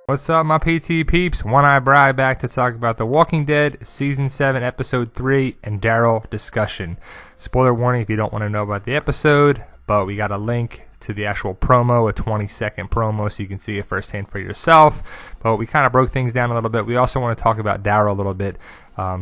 What's up, my PT peeps? One Eye Bri back to talk about The Walking Dead Season 7, Episode 3, and Daryl discussion. Spoiler warning if you don't want to know about the episode, but we got a link to the actual promo, a 20-second promo, so you can see it firsthand for yourself. But we kind of broke things down a little bit. We also want to talk about Daryl a little bit,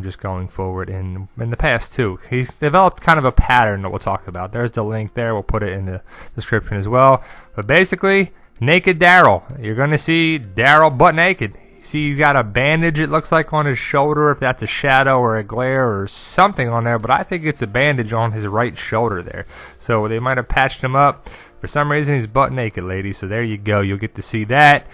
just going forward in the past, too. He's developed kind of a pattern that we'll talk about. There's the link there. We'll put it in the description as well. But basically, naked Daryl. You're going to see Daryl butt naked. See, he's got a bandage, it looks like, on his shoulder, if that's a shadow or a glare or something on there, but I think it's a bandage on his right shoulder there. So they might have patched him up. For some reason, he's butt naked, ladies, so there you go. You'll get to see that.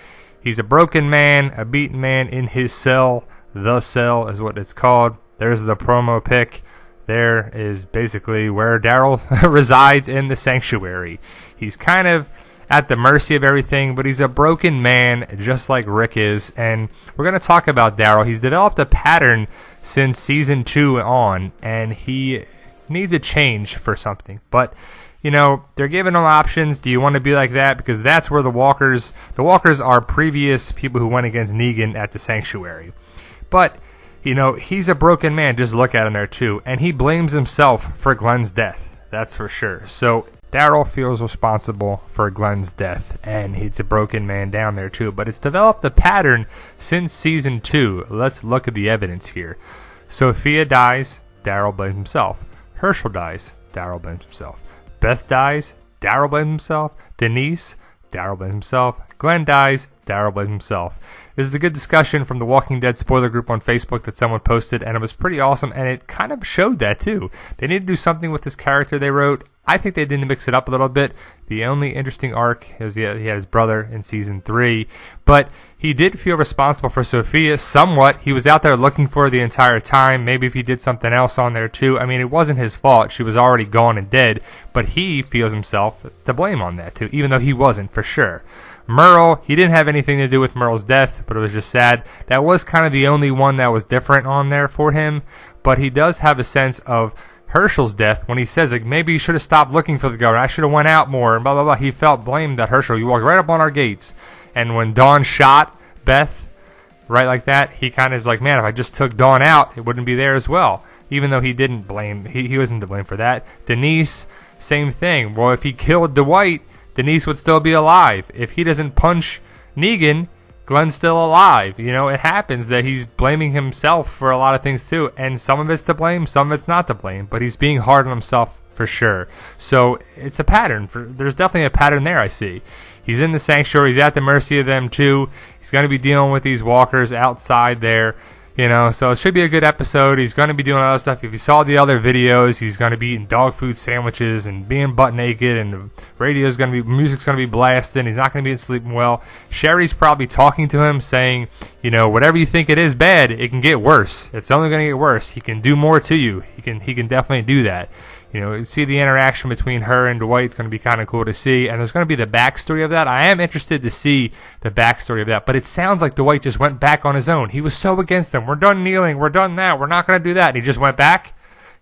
He's a broken man, a beaten man in his cell. The cell is what it's called. There's the promo pic. There is basically where Daryl resides in the sanctuary. He's kind of at the mercy of everything, but he's a broken man just like Rick is, and we're going to talk about Daryl. He's developed a pattern since Season 2 on, and he needs a change for something. But, you know, they're giving him options. Do you want to be like that? Because that's where the Walkers are previous people who went against Negan at the Sanctuary. But, you know, he's a broken man. Just look at him there, too. And he blames himself for Glenn's death. That's for sure. So Daryl feels responsible for Glenn's death, and he's a broken man down there too. But it's developed a pattern since Season 2. Let's look at the evidence here. Sophia dies, Daryl blames himself. Herschel dies, Daryl blames himself. Beth dies, Daryl blames himself. Denise, Daryl blames himself. Glenn dies, Daryl blames himself. This is a good discussion from the Walking Dead spoiler group on Facebook that someone posted, and it was pretty awesome, and it kind of showed that too. They need to do something with this character they wrote. I think they did mix it up a little bit. The only interesting arc is he had his brother in Season 3, but he did feel responsible for Sophia somewhat. He was out there looking for her the entire time. Maybe if he did something else on there too. I mean, it wasn't his fault. She was already gone and dead, but he feels himself to blame on that too, even though he wasn't for sure. Merle, he didn't have anything to do with Merle's death, but it was just sad. That was kind of the only one that was different on there for him, but he does have a sense of Herschel's death when he says, like, maybe you should have stopped looking for the governor. I should have went out more, and blah, blah, blah. He felt blamed that Herschel, you walked right up on our gates. And when Dawn shot Beth, right like that, he kind of like, man, if I just took Dawn out, it wouldn't be there as well. Even though he didn't blame, he wasn't to blame for that. Denise, same thing. Well, if he killed Dwight, Denise would still be alive. If he doesn't punch Negan, Glenn's still alive. You know, it happens that he's blaming himself for a lot of things too, and some of it's to blame, some of it's not to blame, but he's being hard on himself for sure. So it's a pattern. There's definitely a pattern there I see. He's in the sanctuary. He's at the mercy of them too. He's going to be dealing with these walkers outside there. You know, so it should be a good episode. He's going to be doing other stuff. If you saw the other videos, he's going to be eating dog food sandwiches and being butt naked, and the music's going to be blasting. He's not going to be sleeping well. Sherry's probably talking to him saying, you know, whatever you think it is bad, it can get worse. It's only going to get worse. He can do more to you. He can definitely do that. You know, see the interaction between her and Dwight. It's going to be kind of cool to see. And there's going to be the backstory of that. I am interested to see the backstory of that. But it sounds like Dwight just went back on his own. He was so against them. We're done kneeling. We're done that. We're not going to do that. And he just went back.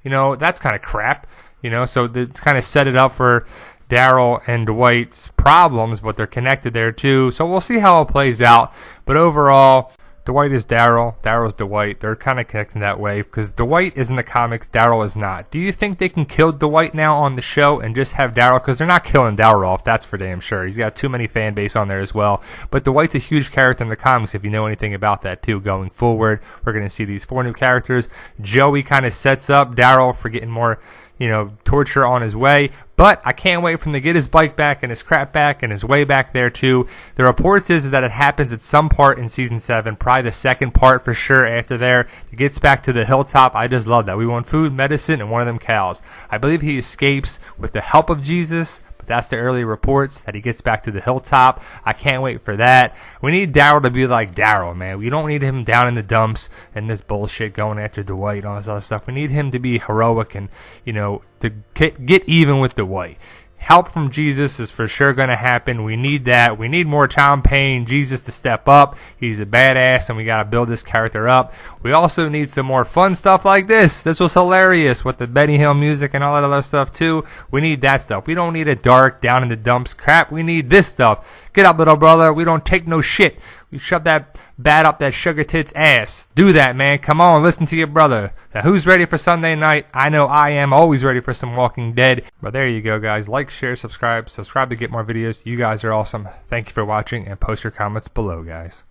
You know, that's kind of crap. You know, so it's kind of set it up for Daryl and Dwight's problems, but they're connected there too. So we'll see how it plays out. But overall, Dwight is Daryl, Daryl's Dwight. They're kind of connecting that way because Dwight is in the comics, Daryl is not. Do you think they can kill Dwight now on the show and just have Daryl? Because they're not killing Daryl off, that's for damn sure. He's got too many fan base on there as well. But Dwight's a huge character in the comics if you know anything about that too going forward. We're going to see these 4 new characters. Joey kind of sets up Daryl for getting more, you know, torture on his way. But I can't wait for him to get his bike back and his crap back and his way back there too. The reports is that it happens at some part in Season 7, probably the second part for sure after there. He gets back to the hilltop. I just love that. We want food, medicine, and one of them cows. I believe he escapes with the help of Jesus. That's the early reports that he gets back to the hilltop. I can't wait for that. We need Daryl to be like Daryl, man. We don't need him down in the dumps and this bullshit going after Dwight and all this other stuff. We need him to be heroic and, you know, to get even with Dwight. Help from Jesus is for sure going to happen. We need that. We need more Tom Payne, Jesus to step up. He's a badass, and we got to build this character up. We also need some more fun stuff like this. This was hilarious with the Benny Hill music and all that other stuff, too. We need that stuff. We don't need a dark, down in the dumps crap. We need this stuff Get up, little brother. We don't take no shit. We shove that bat up that sugar tits ass. Do that, man. Come on, listen to your brother. Now, who's ready for Sunday night? I know I am always ready for some Walking Dead. But there you go, guys. Like, share, subscribe. Subscribe to get more videos. You guys are awesome. Thank you for watching, and post your comments below, guys.